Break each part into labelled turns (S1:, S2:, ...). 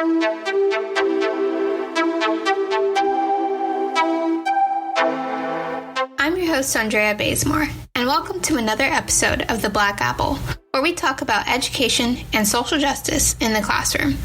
S1: I'm your host, Andrea Bazemore, and welcome to another episode of The Black Apple, where we talk about education and social justice in the classroom.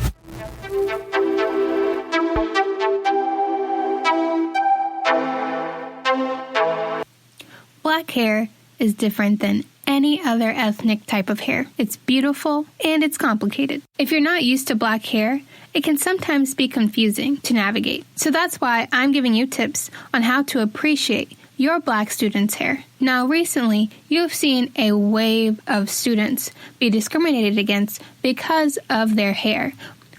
S1: Black hair is different than any other ethnic type of hair. It's beautiful and it's complicated. If you're not used to black hair, it can sometimes be confusing to navigate. So that's why I'm giving you tips on how to appreciate your black students' hair. Now, recently, you've seen a wave of students be discriminated against because of their hair,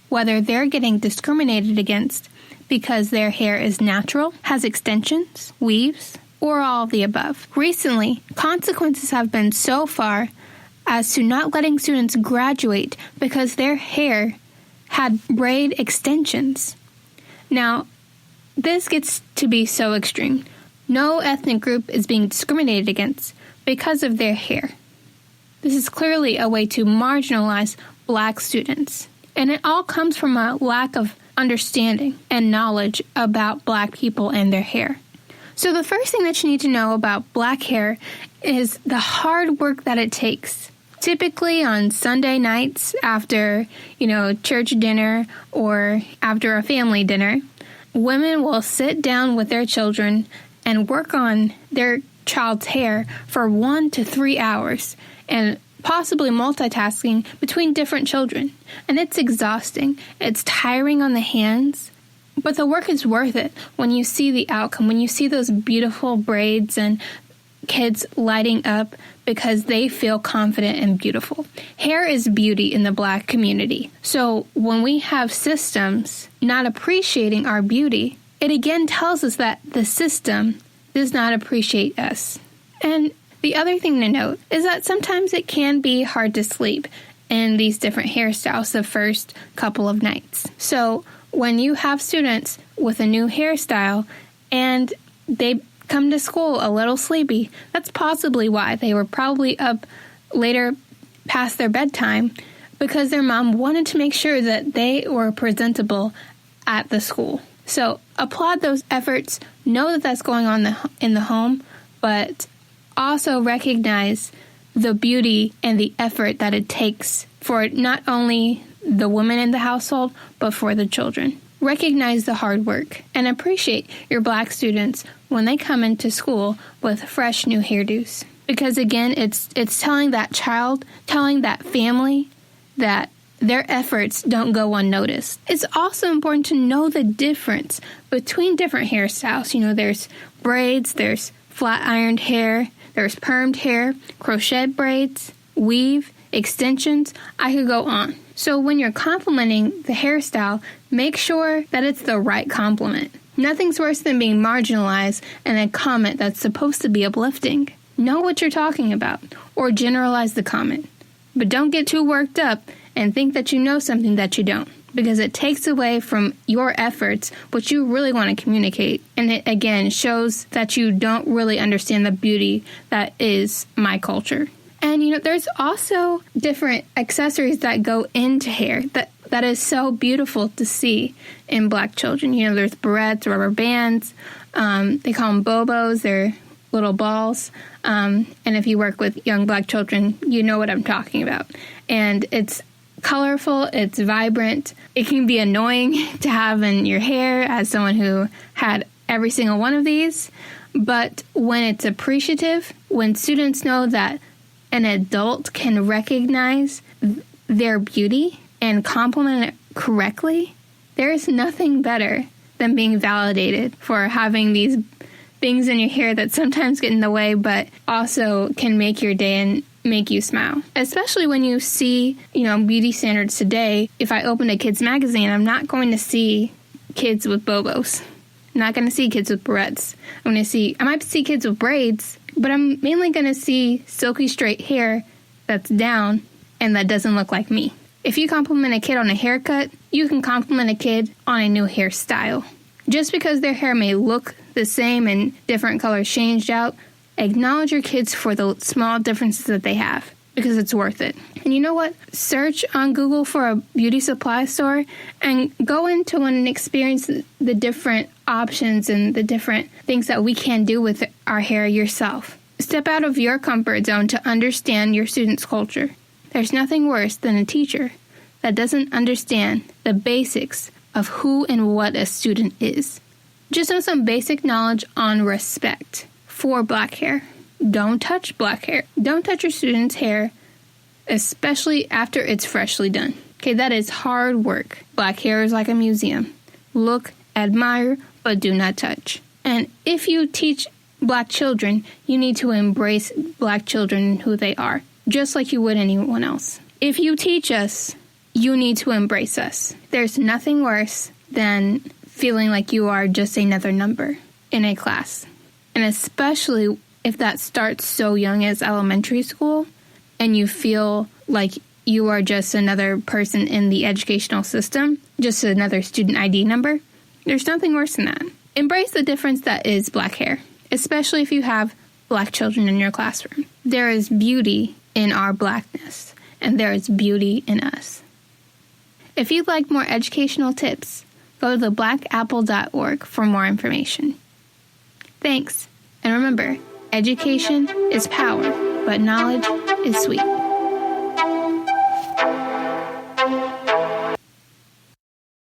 S1: whether they're getting discriminated against because their hair is natural, has extensions, weaves, or all of the above. Recently, consequences have been so far as to not letting students graduate because their hair had braid extensions. Now, this gets to be so extreme. No ethnic group is being discriminated against because of their hair. This is clearly a way to marginalize black students. And it all comes from a lack of understanding and knowledge about black people and their hair. So the first thing that you need to know about black hair is the hard work that it takes. Typically on Sunday nights after, church dinner or after a family dinner, women will sit down with their children and work on their child's hair for 1 to 3 hours and possibly multitasking between different children. And it's exhausting. It's tiring on the hands. But the work is worth it when you see the outcome, when you see those beautiful braids and kids lighting up because they feel confident and beautiful. Hair is beauty in the black community. So when we have systems not appreciating our beauty, it again tells us that the system does not appreciate us. And the other thing to note is that sometimes it can be hard to sleep in these different hairstyles the first couple of nights. So when you have students with a new hairstyle and they come to school a little sleepy, that's possibly why. They were probably up later past their bedtime because their mom wanted to make sure that they were presentable at the school. So applaud those efforts. Know that that's going on in the home, but also recognize the beauty and the effort that it takes for not only the women in the household, but for the children. Recognize the hard work and appreciate your black students when they come into school with fresh new hairdos. Because again, it's telling that child, telling that family that their efforts don't go unnoticed. It's also important to know the difference between different hairstyles. There's braids, there's flat ironed hair, there's permed hair, crochet braids, weave, extensions. I could go on. So when you're complimenting the hairstyle, make sure that it's the right compliment. Nothing's worse than being marginalized in a comment that's supposed to be uplifting. Know what you're talking about, or generalize the comment. But don't get too worked up and think that you know something that you don't, because it takes away from your efforts what you really want to communicate. And it, again, shows that you don't really understand the beauty that is my culture. And, there's also different accessories that go into hair that is so beautiful to see in black children. There's barrettes, rubber bands. They call them bobos. They're little balls. And if you work with young black children, you know what I'm talking about. And it's colorful. It's vibrant. It can be annoying to have in your hair as someone who had every single one of these. But when it's appreciative, when students know that an adult can recognize their beauty and compliment it correctly, there is nothing better than being validated for having these things in your hair that sometimes get in the way, but also can make your day and make you smile. Especially when you see, beauty standards today. If I open a kid's magazine, I'm not going to see kids with bobos. I'm not going to see kids with barrettes. I might see kids with braids, but I'm mainly going to see silky straight hair that's down and that doesn't look like me. If you compliment a kid on a haircut, you can compliment a kid on a new hairstyle. Just because their hair may look the same and different colors changed out, acknowledge your kids for the small differences that they have, because it's worth it. And you know what? Search on Google for a beauty supply store and go into one and experience the different options and the different things that we can do with our hair yourself. Step out of your comfort zone to understand your student's culture. There's nothing worse than a teacher that doesn't understand the basics of who and what a student is. Just know some basic knowledge on respect for black hair. Don't touch black hair. Don't touch your student's hair, especially after it's freshly done. Okay, that is hard work. Black hair is like a museum. Look, admire, but do not touch. And if you teach black children, you need to embrace black children and who they are, just like you would anyone else. If you teach us, you need to embrace us. There's nothing worse than feeling like you are just another number in a class. And especially if that starts so young as elementary school and you feel like you are just another person in the educational system, just another student ID number, there's nothing worse than that. Embrace the difference that is black hair, especially if you have black children in your classroom. There is beauty in our blackness, and there is beauty in us. If you'd like more educational tips, go to theBlackApple.org for more information. Thanks, and remember, education is power, but knowledge is sweet.